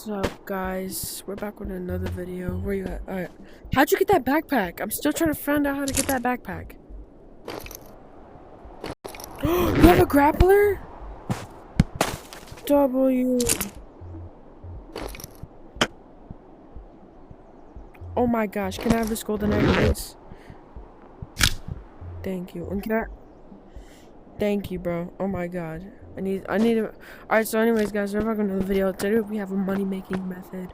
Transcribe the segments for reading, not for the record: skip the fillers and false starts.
What's up, guys? We're back with another video. Where you at? Alright. How'd you get that backpack? I'm still trying to find out how to get that backpack. You have a grappler? W. Oh my gosh, can I have this golden egg, please? Thank you. And can I... Thank you, bro. Oh my god. I need a... Alright, so anyways, guys, we're back with another video. Today we have a money-making method.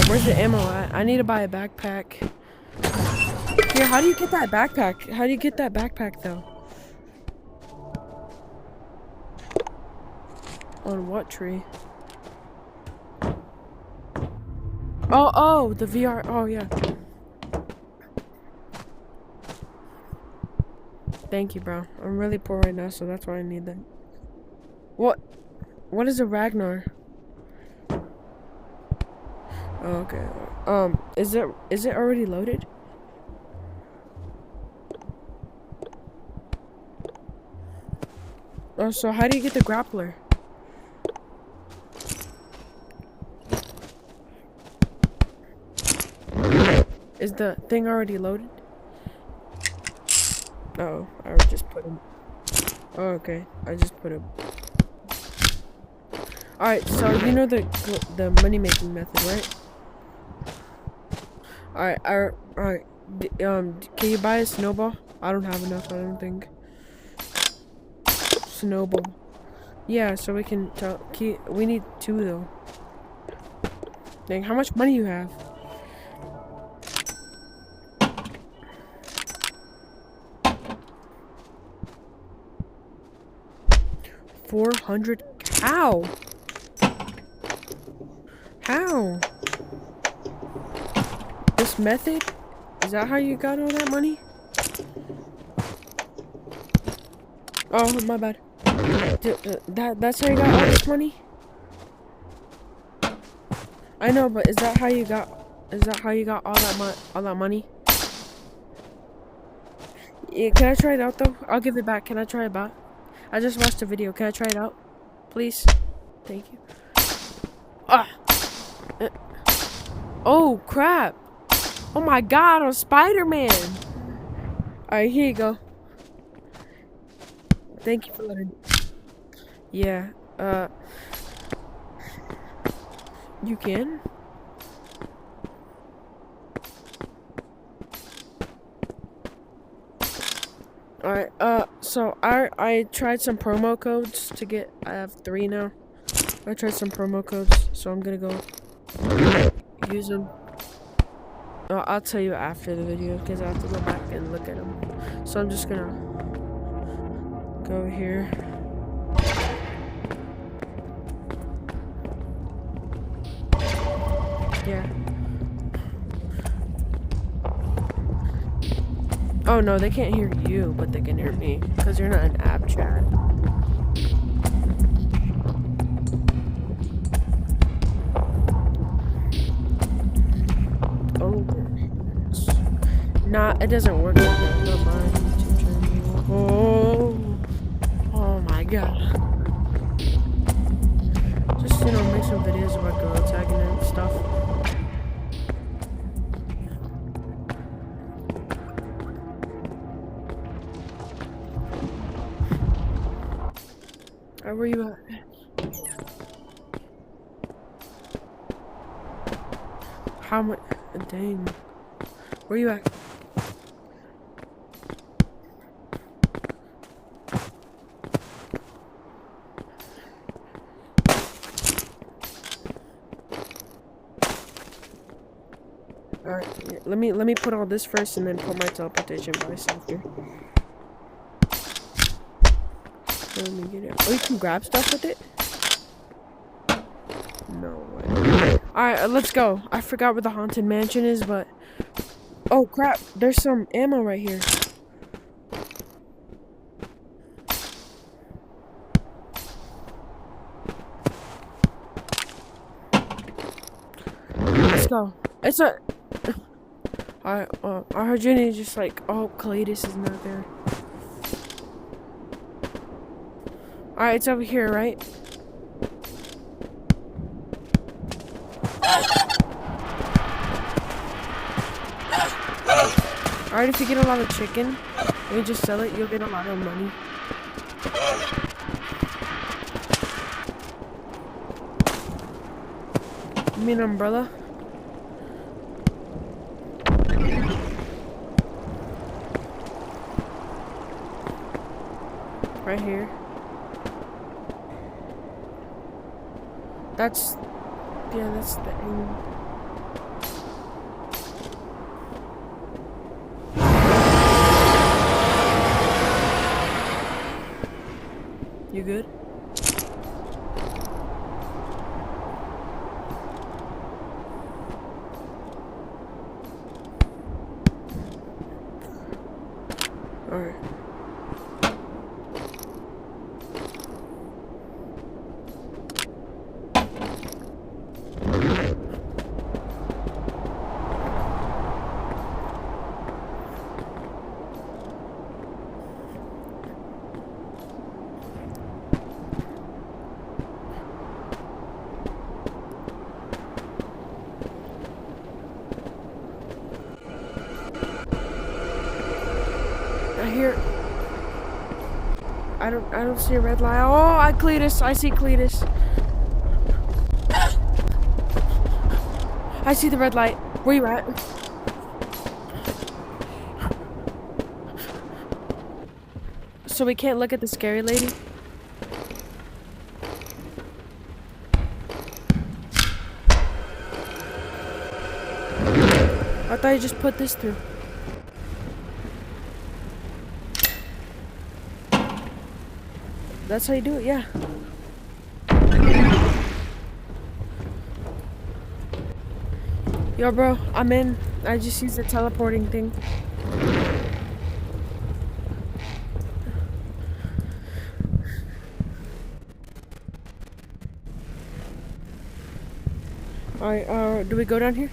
Where's the ammo at? I need to buy a backpack. Here, how do you get that backpack? How do you get that backpack, though? On what tree? Oh, the VR. Oh, yeah. Thank you, bro. I'm really poor right now, so that's why I need that. What is a Ragnar? Oh, okay. Is it already loaded? Oh, so how do you get the grappler? Is the thing already loaded? Oh, I just put him. Oh, okay. I just put him. Alright, so you know the money making method, right? Alright. Can you buy a snowball? I don't have enough, I don't think. Snowball. Yeah, so we can we need 2 though. Dang, how much money you have? $400. How? How? This method? Is that how you got all that money? Oh, my bad. That's how you got all this money? I know, but is that how you got all that money? Yeah, can I try it out though? I'll give it back. Can I try it out? I just watched the video. Can I try it out? Please? Thank you. Ah! Oh, crap! Oh my god, I'm Spider-Man! Alright, here you go. Thank you for letting... Yeah, you can? Alright, so I tried some promo codes to get... I have 3 now. I tried some promo codes, so I'm gonna go use them. Oh, I'll tell you after the video, because I have to go back and look at them. So I'm just gonna go over here. Yeah. Oh no, they can't hear you, but they can hear me, because you're not in app chat. Oh. Nah, it doesn't work like that. Not mine. Oh my god. Just, make some videos about girl tagging and stuff. Where you at? How much? Dang. Where you at? Alright, let me put all this first and then put my teleportation device after. Let me get it. Oh, you can grab stuff with it? No way. Alright, let's go. I forgot where the haunted mansion is, but... Oh, crap. There's some ammo right here. Let's go. It's a... I heard Jenny just like, oh, Cletus is not there. Alright, it's over here, right? Alright, if you get a lot of chicken, and you just sell it, you'll get a lot of money. You mean umbrella? Right here. That's the end. You good? Alright. I don't see a red light. Oh, Cletus. I see Cletus. I see the red light. Where you at? So we can't look at the scary lady? I thought you just put this through. That's how you do it, yeah. Yo, bro, I'm in. I just used the teleporting thing. Alright, do we go down here?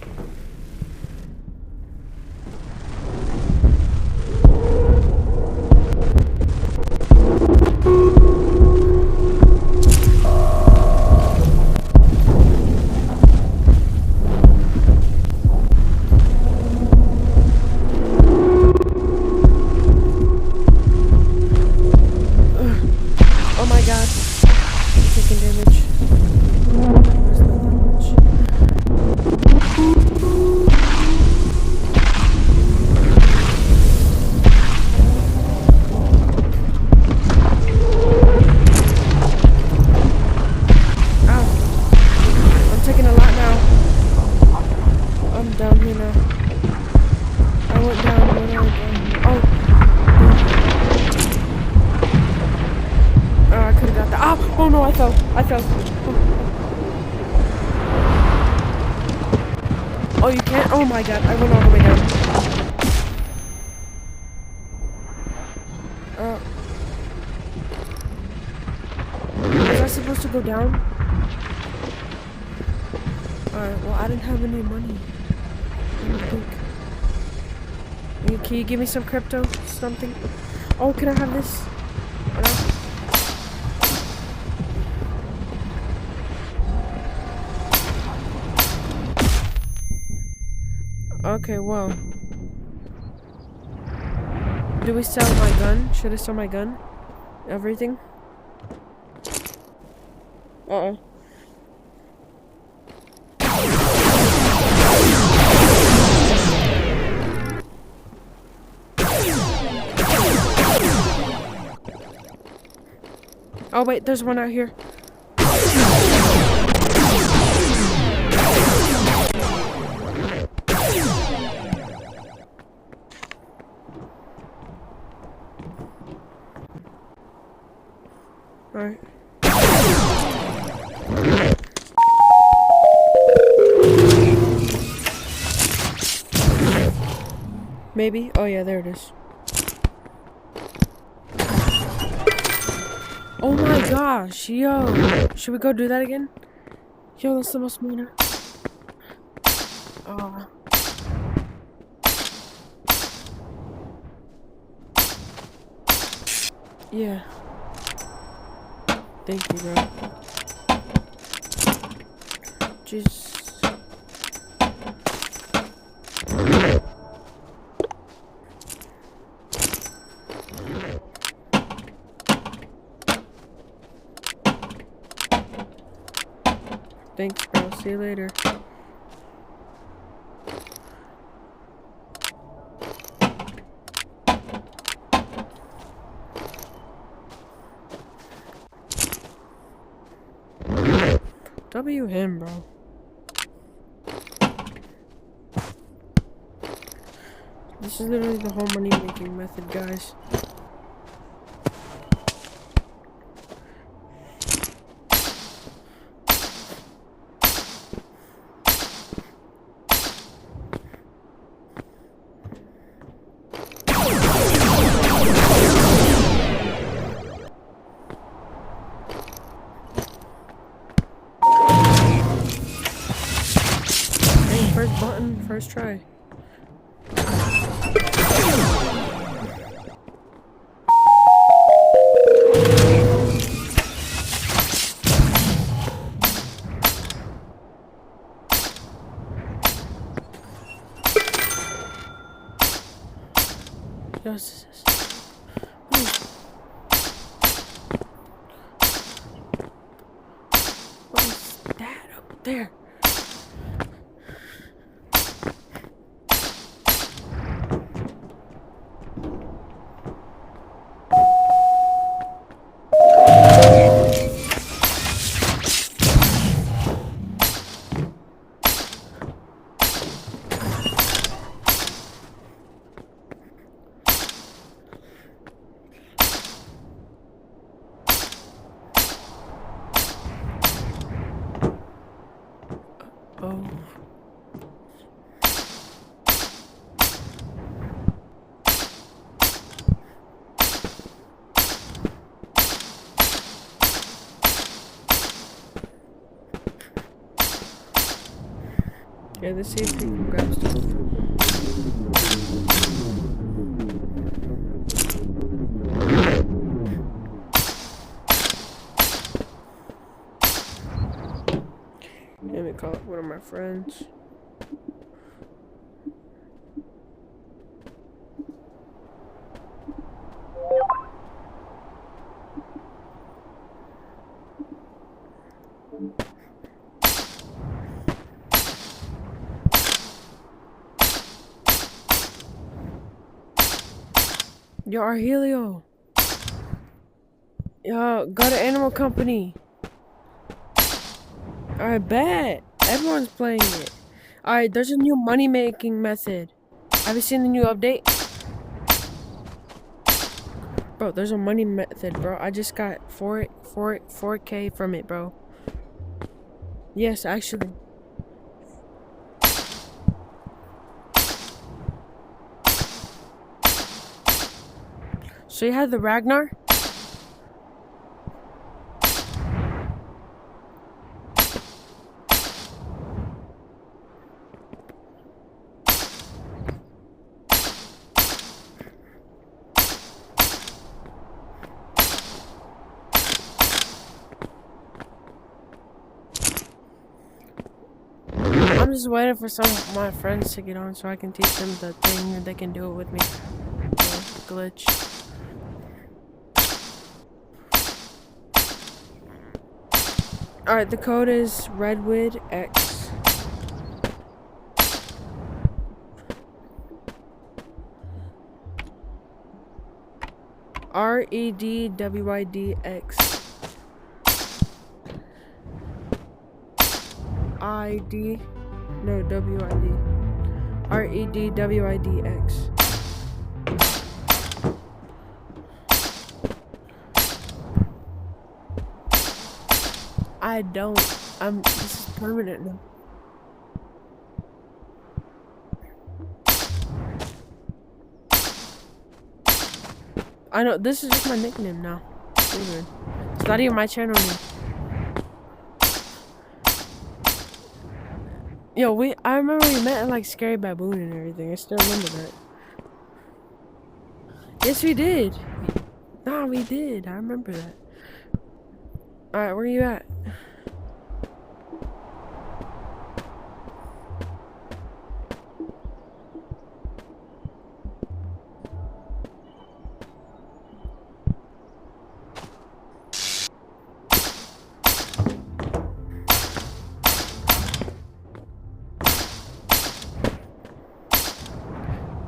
Oh no, I fell. Oh, you can't? Oh my god, I went all the way down. Was I supposed to go down? Alright, well, I didn't have any money. I don't think. Can you give me some crypto? Something? Oh, can I have this? Okay, well. Do we sell my gun? Should I sell my gun? Everything? Uh-oh. Oh wait, there's one out here. Alright. Maybe? Oh yeah, there it is. Oh my gosh, yo. Should we go do that again? Yo, that's the most meaner. Oh. Yeah. Thank you, bro. Just... Thanks, bro. See you later. W him, bro. This is literally the whole money making method, guys. Hey, first button, first try. Yes. What is that up there? Oh. Yeah, let's see if we can grab stuff. Let me call one of my friends. Yo, Arhelio. Yo, go to Animal Company. Alright, bet. Everyone's playing it. Alright, there's a new money making method. Have you seen the new update? Bro, there's a money method, bro. I just got 4K from it, bro. Yes, actually. So you have the Ragnar? I'm just waiting for some of my friends to get on so I can teach them the thing and they can do it with me. Glitch. Alright, the code is Redwood X. REDWIDX. ID. No, WID. REDWIDX. I don't. This is permanent now. I know, this is just my nickname now. It's not even my channel name. Yo, I remember we met in like Scary Baboon and everything. I still remember that. Yes, we did. Nah, we did. I remember that. Alright, where are you at?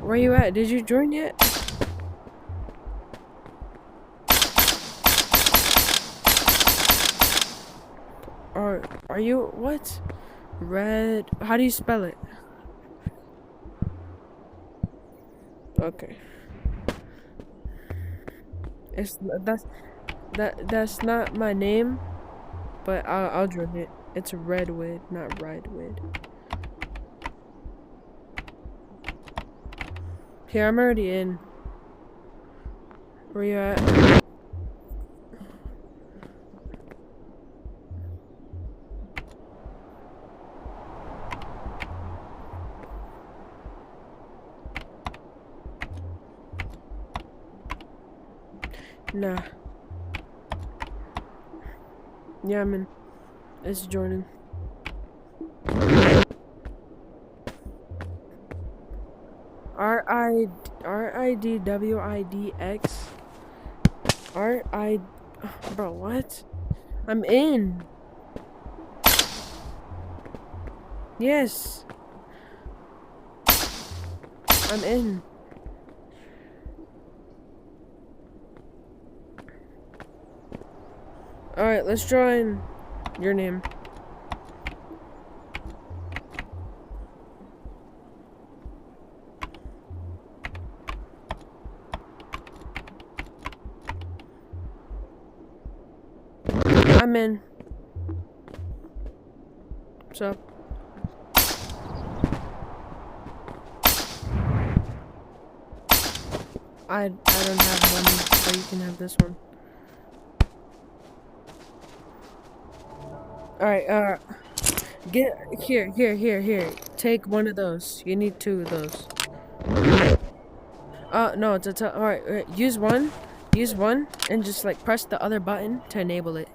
Where you at? Did you join yet? Or are you what? Red. How do you spell it? Okay. That's not my name, but I'll join it. It's Redwood, not Redwood. Here, I'm already in. Where you at? Nah. Yeah, I'm in. It's joining. RIDWIDX. Bro, what? I'm in. Yes. I'm in. Alright, let's join your name. I'm in. What's up? I don't have money, so you can have this one. Alright, get here. Take one of those. You need 2 of those. No, it's a alright, use one, and just like press the other button to enable it.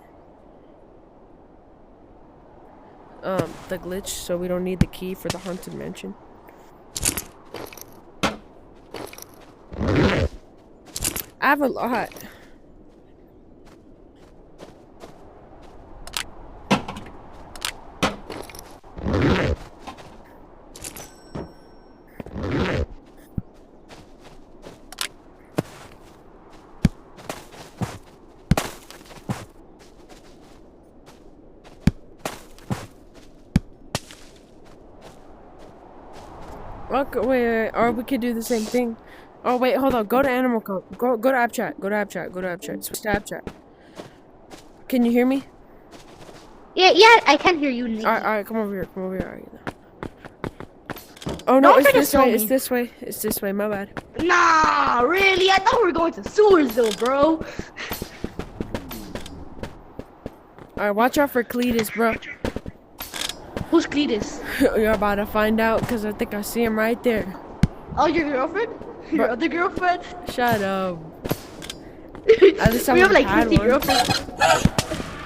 The glitch, so we don't need the key for the haunted mansion. I have a lot. Okay, wait, or we could do the same thing. Oh wait, hold on. Go to animal code. Go to app chat. Go to app chat. Switch to app chat. Can you hear me? Yeah, I can hear you. Alright, come over here. Alright. Oh no, it's this way. My bad. Nah, really? I thought we were going to sewers though, bro. Alright, watch out for Cletus, bro. Who's Cletus? You're about to find out, because I think I see him right there. Oh, your girlfriend? Your other girlfriend? Shut up. We have like 50 girlfriends.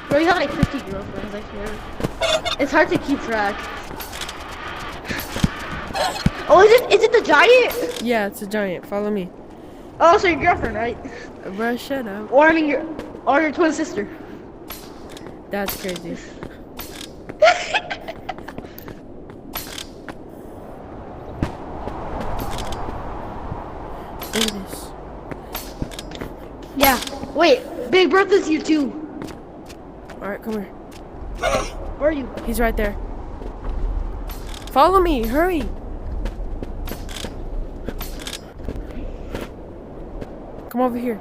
Bro, you have like 50 girlfriends, I swear. It's hard to keep track. Oh, is it the giant? Yeah, it's a giant. Follow me. Oh, so your girlfriend, right? Bro, shut up. Or I mean your twin sister. That's crazy. Look at this. Yeah. Wait, Big Bertha's here too. Alright, come here. Where are you? He's right there. Follow me, hurry. Come over here.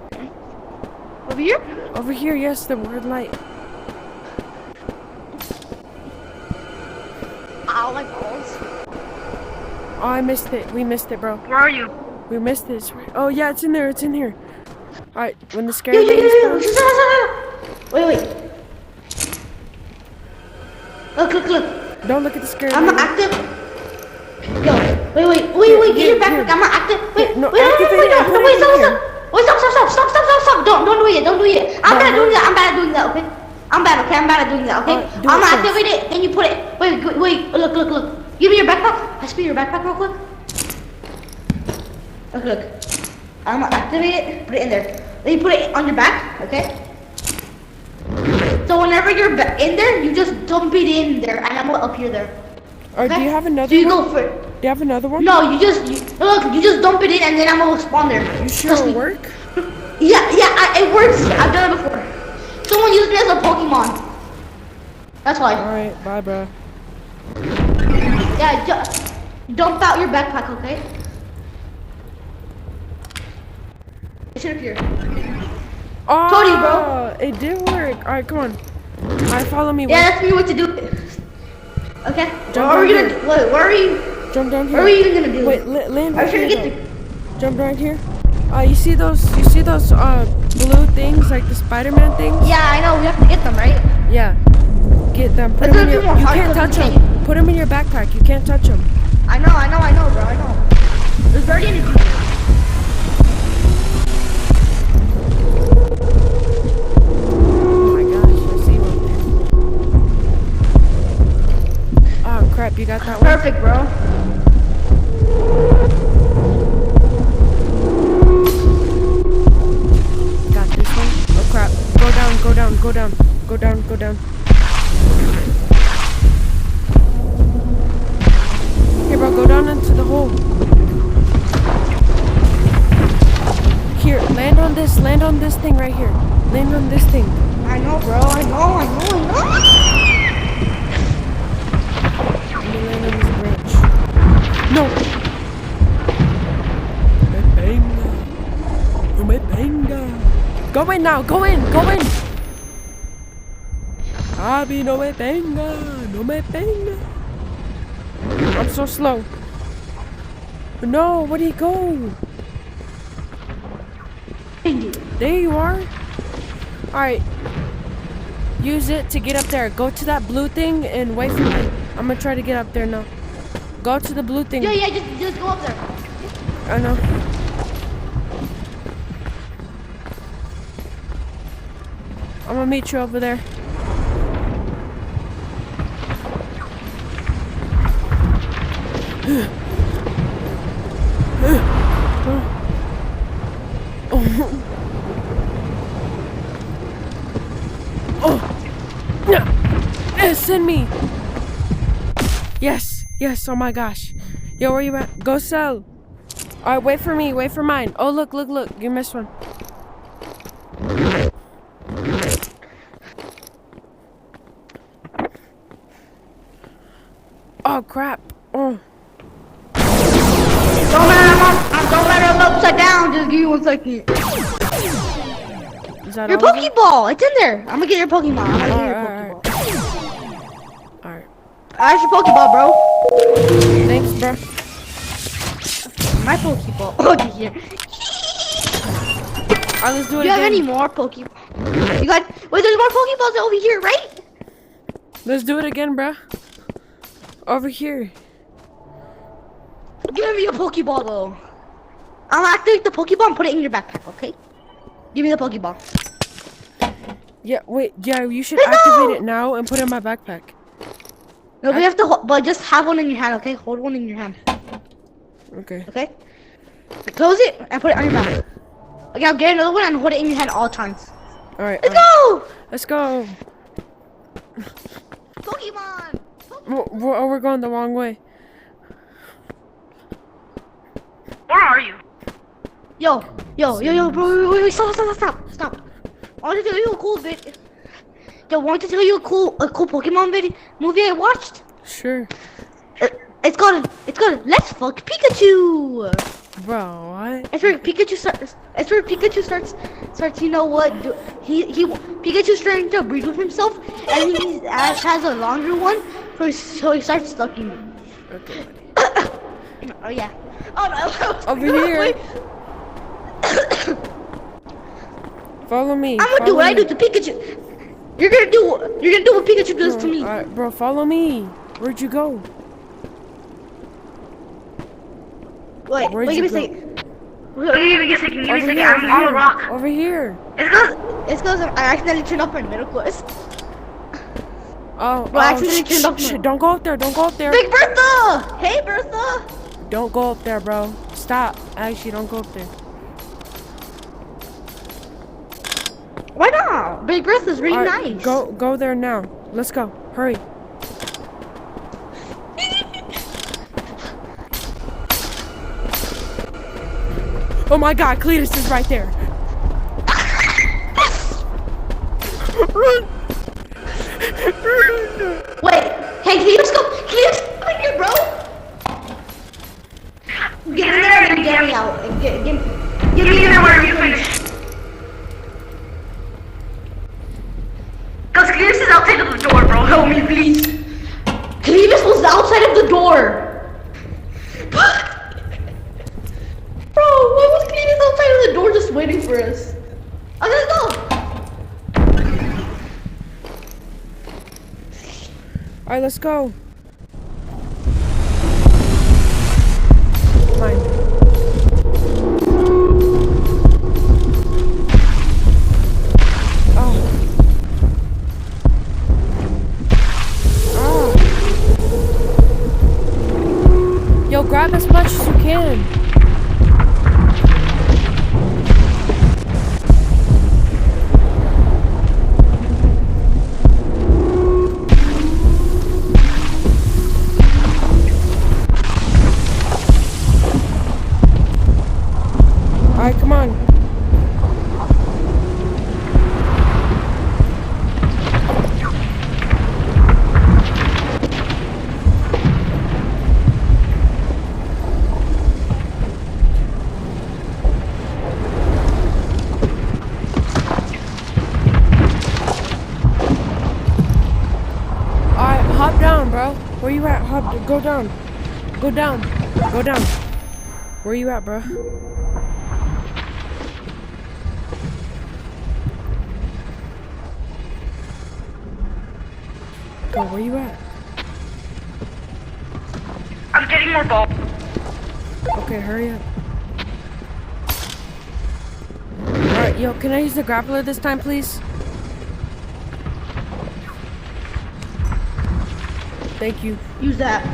Over here? Over here, yes, the word light. Ow, my balls. Oh, I missed it. We missed it, bro. Where are you? We missed it. Oh, yeah, it's in there. Alright, when the scary lady comes. Wait. Look. Don't look at the scary I'm lady. not active. Yo, wait, get your backpack. I'm not active. Wait, no, wait, activate it. stop. Wait, stop. don't do it. Don't do it. I'm bad at doing that. I'm bad at doing that. Okay. I'm bad. Okay. I'm bad at doing that. Okay. I'm gonna activate it. Then you put it. Wait. Look. Give me your backpack. Pass me your backpack real quick. Look. I'm gonna activate it. Put it in there. Then you put it on your back. Okay. So whenever you're in there, you just dump it in there, and I'm gonna appear there. Or do you have another one? So you one? go for it. Do you have another one? No, you just dump it in, and then I'm gonna spawn there. You sure it'll work? Yeah, it works. I've done it before. Someone used me as a Pokemon. That's why. All right, bye, bro. Yeah, dump out your backpack, okay? It should appear. Oh, Told you, bro. It did work. All right, come on. All right, follow me. Yeah, that's me what to do. Okay. Jump What are we down gonna? Wait, where are you? Jump down here. What are we even gonna do? Wait, land I'm right trying to here. get the. Jump right here. You see those blue things, like the Spider-Man things? Yeah, I know. We have to get them, right? Yeah. Get them. Put It's them in gonna your. be more You hard can't touch because them. Put them in your backpack. You can't touch them. I know, bro. I know. There's already in the. Oh my gosh, I see one there. Oh crap, you got that one? Perfect, bro. Got this one? Oh crap. Go down. Here bro, go down into the hole. Here, land on this thing right here. Land on this thing. I know, bro. I know. Let me land on this branch. No! Me venga. Go in now, go in! Abby, no me venga. I'm so slow. No, where'd he go? There you are. Alright. Use it to get up there. Go to that blue thing and wait for me. I'm gonna try to get up there now. Go to the blue thing. Yeah, just go up there. I know. I'm gonna meet you over there. Send me. Yes, oh my gosh. Yo, where you at? Go sell. Alright, wait for me, wait for mine. Oh, look, you missed one. Oh crap. Oh. Don't let her upside down. Just give you 1 second. Is that your all of it? Pokeball. It's in there. I'm gonna get your Pokemon. Alright. That's your Pokeball, bro. Thanks, bro. My Pokeball. Oh, here. Alright, let's do it Do you have again. any more Pokeball? You got. Wait, there's more Pokeballs over here, right? Let's do it again, bro. Over here. Give me a Pokeball, though. I'll activate the Pokeball and put it in your backpack, okay? Give me the Pokeball. Yeah, wait. Yeah, you should activate it now and put it in my backpack. No, we have to, but just have one in your hand, okay? Hold one in your hand. Okay. Okay? Close it and put it on your back. Okay, I'll get another one and hold it in your hand all times. Alright. Let's go! Let's go. Pokemon! We're going the wrong way. Where are you? Yo, bro, wait, stop. I want to tell you a cool vid. Yo, want to tell you a cool Pokemon movie I watched? Sure. It's called Let's Fuck Pikachu. Bro, what? It's where Pikachu starts. You know what? Pikachu's trying to breed with himself, and he has a longer one, so he starts sucking it. Okay. Oh yeah. Oh no. Over here. Follow me. I'm gonna do what I do to Pikachu. You're gonna do what Pikachu does to me. Alright, bro, follow me. Where'd you go? Wait, give me a second. Give me a second, give me a Over second. here, I'm on a rock. over here. It's cause I accidentally turned off my middle quest. Oh, Bro, I accidentally turned off shh, my... don't go up there, don't go up there. Big Bertha! Hey, Bertha! Don't go up there, bro. Stop. Actually, don't go up there. Why not? Big Bertha's really Alright, nice. Go there now. Let's go. Hurry. Oh my god, Cletus is right there. Run! Wait, hey, can you just go? Can you just come in here, bro? Get in there and get me out. And get me in there whenever you finish. Cause Cletus is outside of the door, bro. Help me, please. Cletus was outside of the door. Bro, why was Cletus outside of the door just waiting for us? I'm gonna go. Alright, let's go. Mine. Oh. Oh. Yo, grab as much as you can. Alright, come on. Alright, hop down, bro. Where you at? Go down. Go down. Go down. Where you at, bro? Go, where you at? I'm getting more balls. Okay, hurry up. Alright, yo, can I use the grappler this time, please? Thank you. Use that.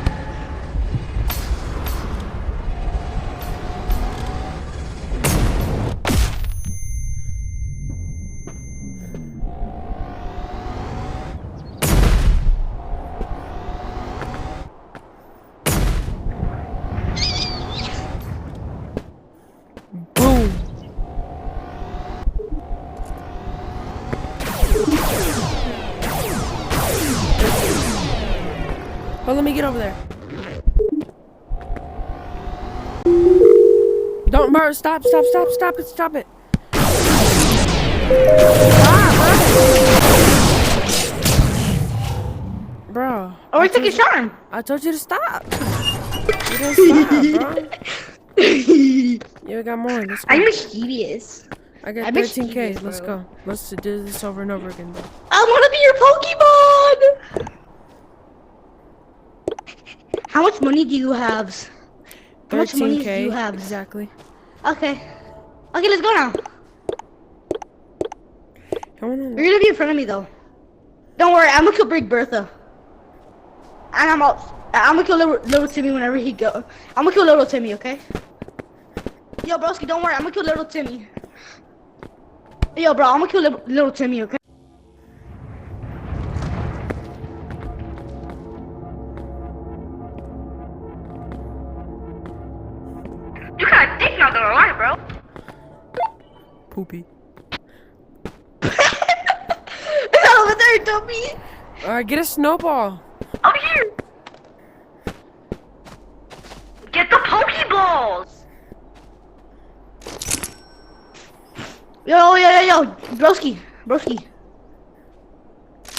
Boom. Oh, let me get over there. Don't burn. Stop it. Stop it. Bro. Oh, I took a charm. I told you to stop. You didn't stop, bro. You got more. Let's go. I'm mischievous. I got I'm 13K. mischievous, Let's bro. go. Let's do this over and over again, bro. I want to be your Pokemon. How much money do you have? How much money do 13K. you have? Exactly. Okay. Okay, let's go now. Come on. You're gonna be in front of me though. Don't worry, I'm gonna kill Big Bertha. And I'm gonna kill little Timmy whenever he go. I'm gonna kill little Timmy, okay? Yo, broski, don't worry, I'm gonna kill little Timmy. Yo, bro, I'm gonna kill little Timmy, okay? You got a dick, not gonna lie, bro. Poopy. It's over there, dummy. Alright, get a snowball. Over here. Get the Pokeballs. Yo, broski.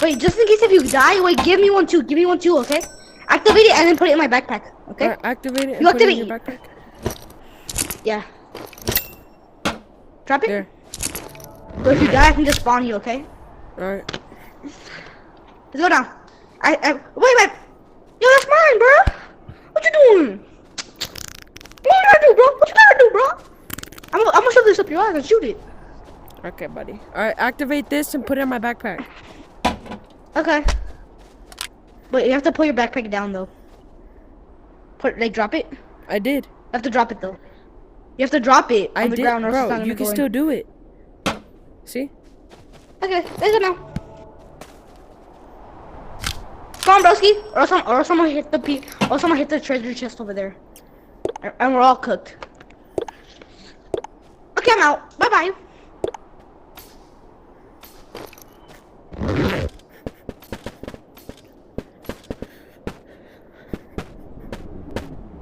Wait, just in case if you die, wait, give me one too, okay? Activate it and then put it in my backpack, okay? Alright, activate it and You put it in activate your it. backpack. Yeah. Drop it. There. So if you die, I can just spawn you, okay? Alright. Let's go now. Wait. Yo, that's mine, bro. What you doing? What you gotta do, bro? up your ass and shoot it. Okay, buddy. Alright, activate this and put it in my backpack. Okay. But you have to put your backpack down though. Drop it. I did. You have to drop it though. You have to drop it on the ground or else it's not bro. gonna You can go still in. do it. See? Okay, there's it now. Come on, broski, or someone hit the treasure chest over there, and we're all cooked. Okay, I'm out. Bye bye.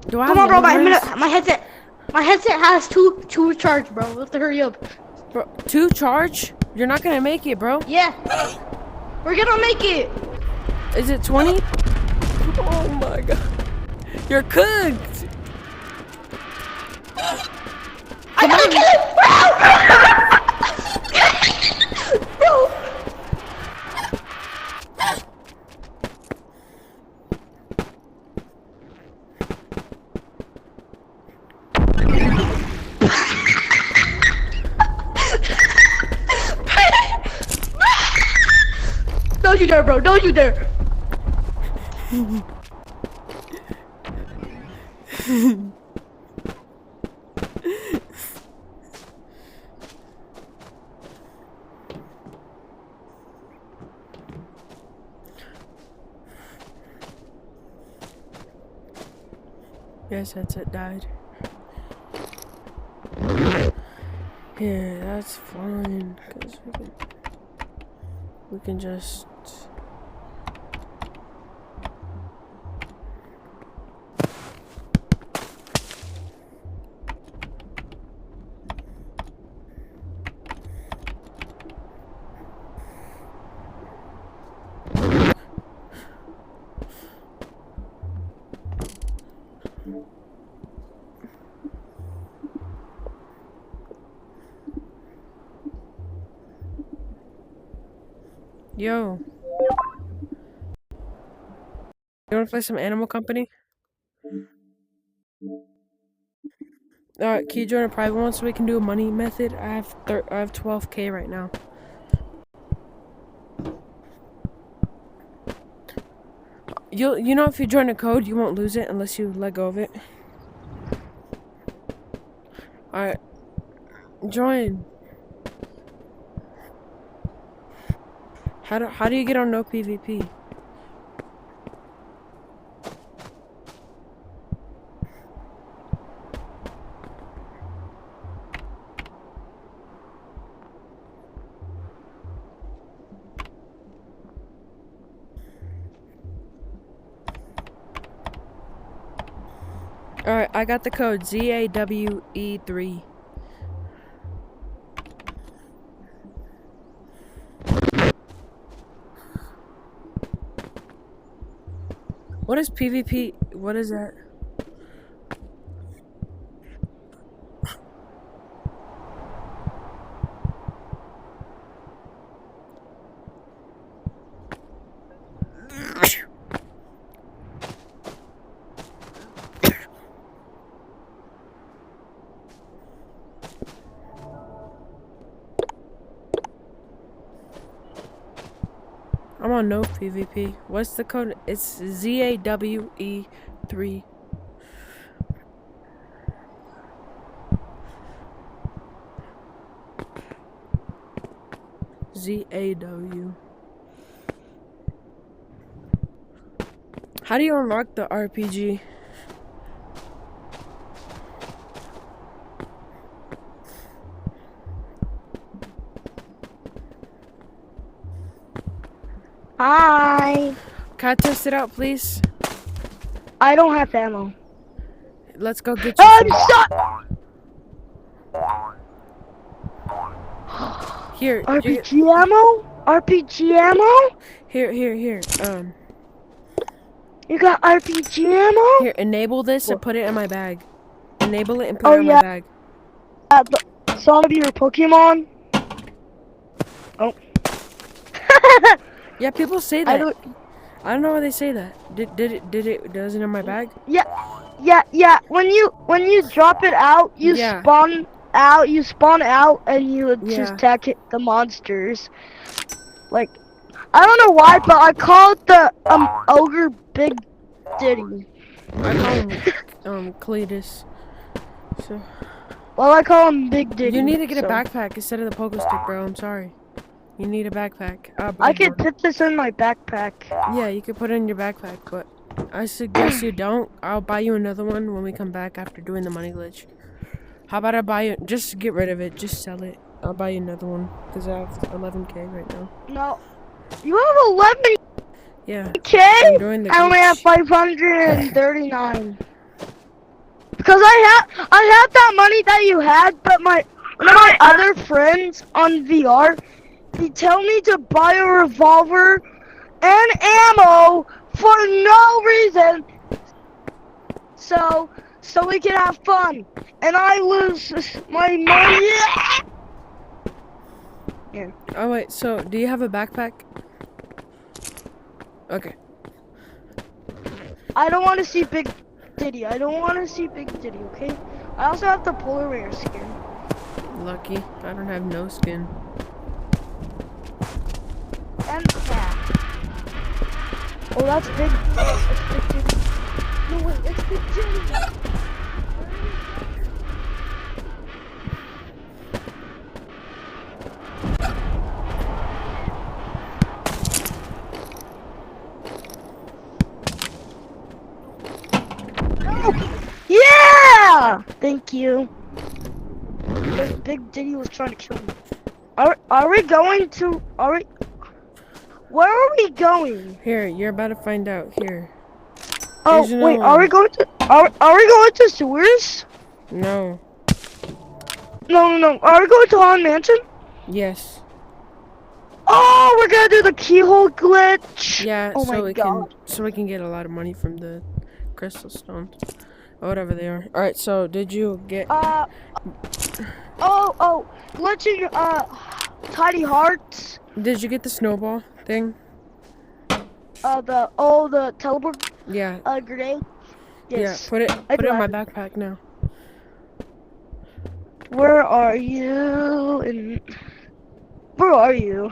Do I Come have on, bro. long My headset has two charge, bro. We have to hurry up. Bro, 2 charge? You're not gonna make it, bro. Yeah, we're gonna make it. Is it 20? Oh my god. You're cooked. I gotta kill him, bro. Don't you dare, bro. Don't you dare. Yes, headset died. Yeah, that's fine, cause we can just. Yo. You wanna play some Animal Company? Alright, can you join a private one so we can do a money method? I have 12K right now. You know if you join a code, you won't lose it unless you let go of it. Alright. Join. How do you get on no PvP? Alright, I got the code ZAWE3. What is PvP? What is that? I'm on no PvP. What's the code? It's ZAWE3. ZAW. How do you unlock the RPG? Hi. Can I test it out, please? I don't have ammo. Let's go get you some. Stop! Here. RPG ammo? RPG ammo? Here. You got RPG ammo? Here, enable this and put it in my bag. Enable it and put it in my bag. Some of your Pokemon? Oh. Yeah, people say that. I don't know why they say that. Does it in my bag? Yeah. When you drop it out, you spawn out, you spawn out, and you would just Yeah. attack the monsters. Like, I don't know why, but I call it the ogre Big Diddy. I call him Cletus. So Well, I call him Big Diddy. you need to get so. a backpack instead of the pogo stick, bro. I'm sorry. You need a backpack. I could put this in my backpack. Yeah, you could put it in your backpack, but I suggest you don't. I'll buy you another one when we come back after doing the money glitch. How about I buy you? Just get rid of it. Just sell it. I'll buy you another one because I have 11K right now. No, you have 11K. Yeah. I'm doing the I only have glitch. 539. Because I had that money that you had, but one of my other friends on VR, he tell me to buy a revolver and ammo for no reason, so we can have fun, and I lose my money. Yeah. Oh wait. So do you have a backpack? Okay. I don't want to see Big Diddy. I don't want to see Big Diddy. Okay. I also have the polar bear skin. Lucky. I don't have no skin. And that. Oh, that's Big. It's Big Diddy. No wait, it's Big Diddy. Yeah! Thank you. Big Diddy was trying to kill me. Are we going to? Where are we going? Here, you're about to find out. Here. Oh There's wait, no are we going to? Are we going to sewers? No. No. Are we going to Haunted Mansion? Yes. Oh, we're gonna do the keyhole glitch. Yeah. Oh so my God. we can get a lot of money from the crystal stones, or whatever they are. All right. So did you get? Glitching tiny hearts. Did you get the snowball thing? The teleport Yeah. grenade. Yes. Yeah. Put it in my backpack now. Where are you? Where are you?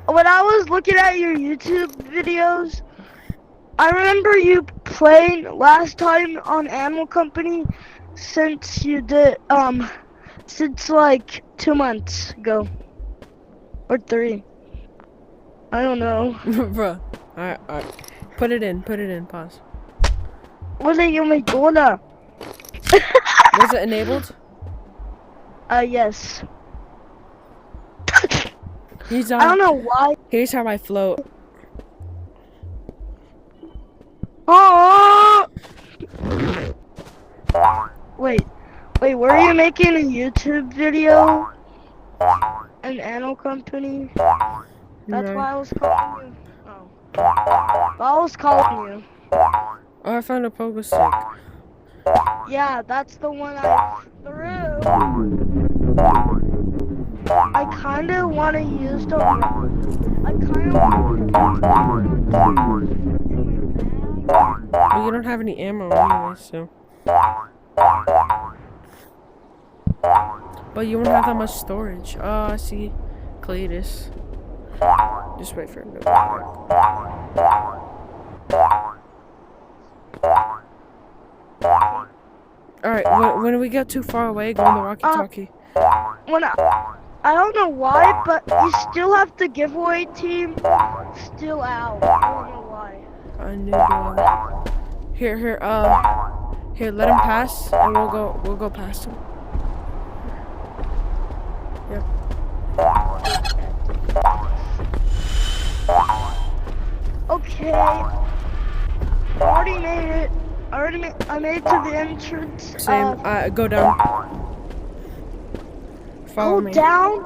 When I was looking at your YouTube videos, I remember you playing last time on Animal Company since you did, since like 2 months ago. Or 3. I don't know. Bruh. Alright. Put it in. Pause. Wala yung may gola. Was it enabled? Yes. I don't know why. Here's how I float. Oh! Wait, were you making a YouTube video? An Animal Company? That's No. why I was calling you. Oh. I was calling you. Oh, I found a pogo stick. Yeah, that's the one I threw. I kinda wanna use the. I kinda wanna. But you don't have any ammo anyway, so. But you won't have that much storage. Oh, I see. Cletus. Just wait for him to go back. Alright, when we get too far away, go on the walkie-talkie. When I don't know why, but you still have the giveaway team still out. I don't know why. I knew that. Here, let him pass, and we'll go past him. Yep. Okay. Already made it. I made it to the entrance. Same. Go down. Follow Go me. down.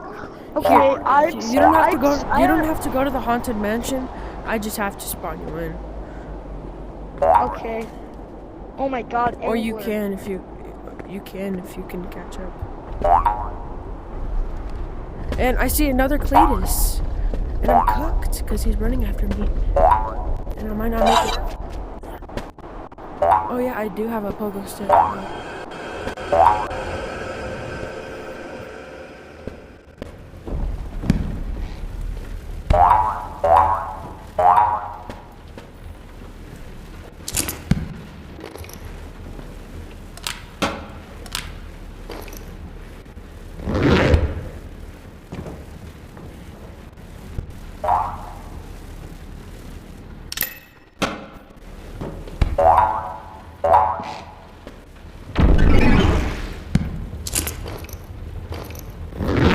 Okay, Here, you don't have to go. You don't have to go to the haunted mansion. I just have to spawn you in. Okay. Oh my God. Or you anywhere. can if you can catch up. And I see another Cletus, and I'm cooked because he's running after me, and I might not make it. Oh Oh yeah, I do have a pogo stick.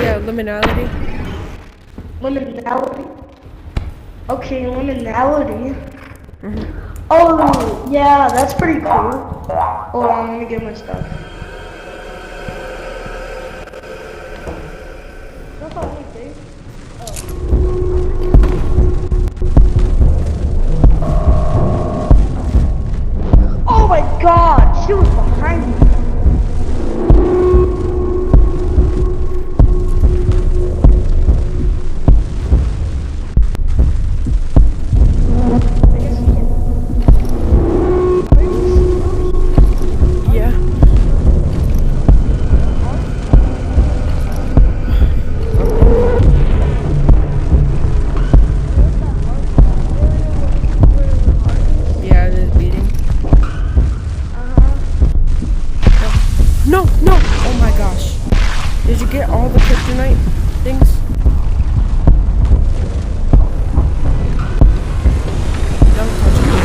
Yeah, liminality. Liminality. Okay, liminality. Mhm. Oh, yeah, that's pretty cool. Hold on, let me get my stuff. That's the only thing. Oh my god, she was behind me. Yeah. Yeah, it is beating. No, no! Oh my gosh. Did you get all the kryptonite things? Don't touch me.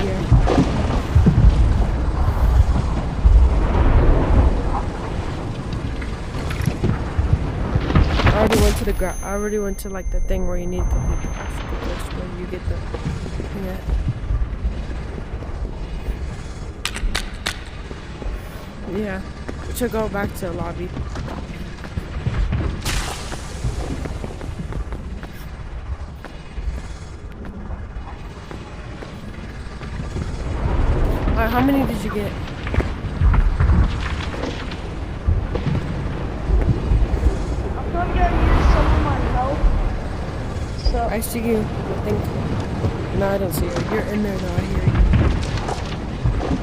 Yeah. I already went to like the thing where you need to complete the obstacle course where you get the thing at. Yeah. We should go back to the lobby. Alright, how many did you get? I'm gonna use some of my health. So I see you, I think. No, I don't see you. You're in there now, I hear you.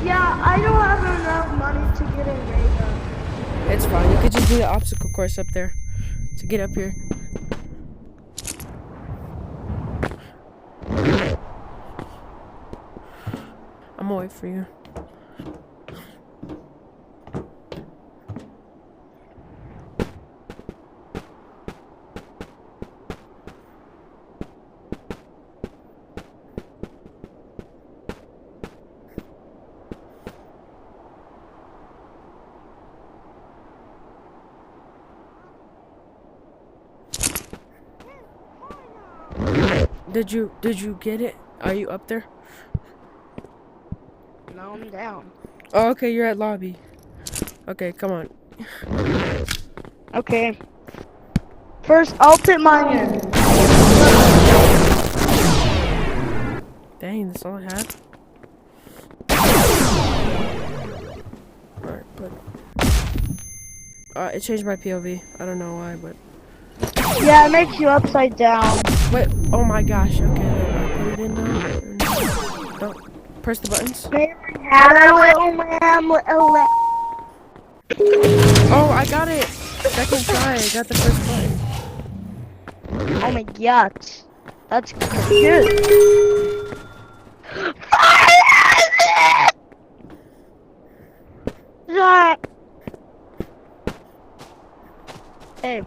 yeah, I don't have enough money to get a ray gun. It's fine. You could just do the obstacle course up there to get up here. I'm gonna wait for you. Did you get it? Are you up there? No, I'm down. Oh, okay, you're at lobby. Okay, come on. Okay. First, I'll put mine in. Dang, that's all I had. Alright, but it changed my POV. I don't know why, but Yeah, it makes you upside down. wait. Oh my gosh. Okay, I put it in now. Don't press the buttons. Oh, I got it. Second try. I got the first button. Oh my god. That's good. Hey.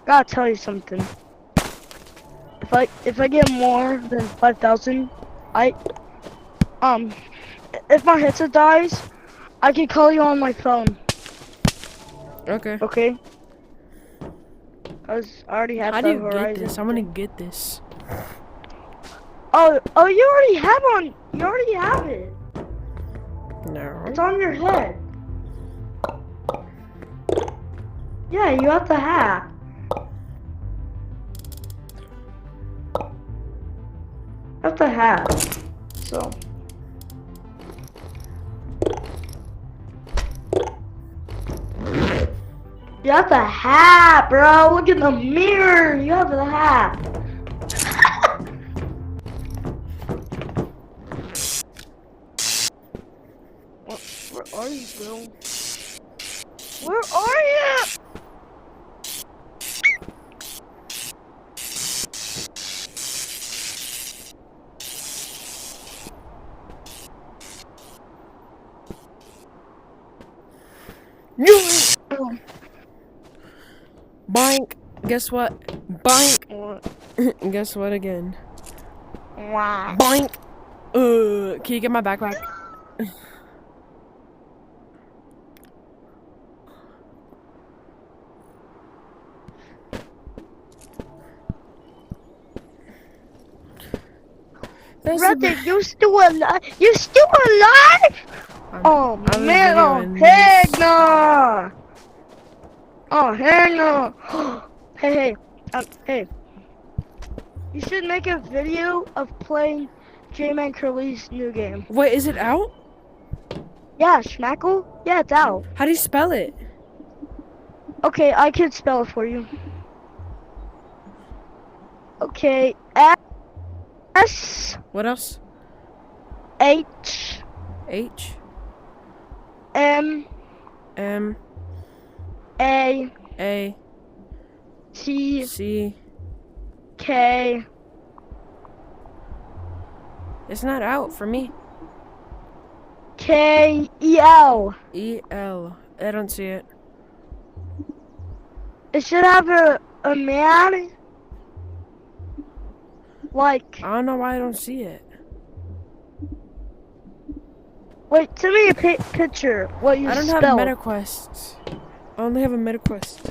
Gotta tell you something. If I get more than 5,000, if my headset dies, I can call you on my phone. Okay. Okay. I already have How the do you Verizon get this? I'm gonna thing. get this. Oh, you already have it. No. It's on your head. Yeah, you have the hat. Have the hat. So You have the hat, bro. Look in the mirror. You have the hat. Where are you, bro? Where are you? Boink. Guess what? Boink. Guess what again? Wow. Boink. Can you get my backpack? Brother, you still alive? You still alive? Oh man, oh heck no! Oh heck no! Hey, hey. You should make a video of playing J-Man Curly's new game. Wait, is it out? Yeah, Schmackle? Yeah, it's out. How do you spell it? Okay, I can spell it for you. Okay, S. What else? H. H. M. M. A. A. T. C. K. It's not out for me. K. E. L. E. L. I don't see it. It should have a man. Like. I don't know why I don't see it. Wait, send me a picture. What you I don't spell. have MetaQuests. I only have a MetaQuest.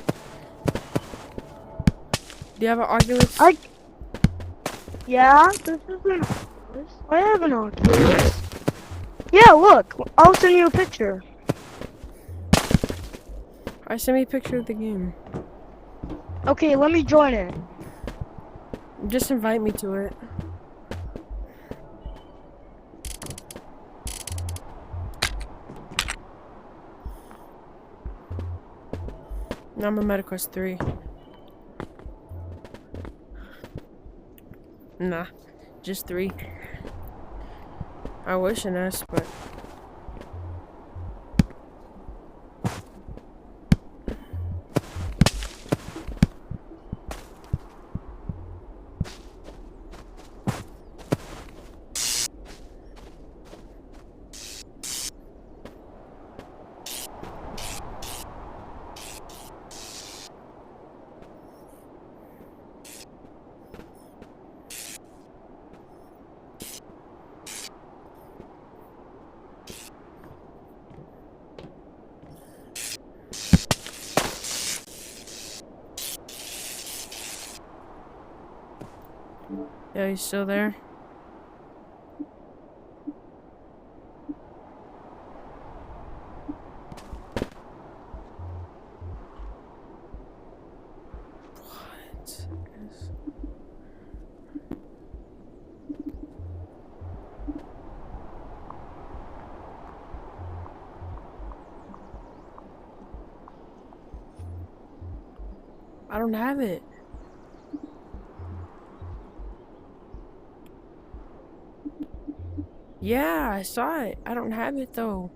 Do you have an Oculus? Yeah, this is an Oculus. I have an Oculus. Yeah, look. I'll send you a picture. I sent me a picture of the game. Okay, let me join it. Just invite me to it. Now I'm a MetaQuest 3. Nah, just 3. I wish an S, but... Yeah, he's still there. What? I don't have it. Yeah, I saw it. I don't have it though.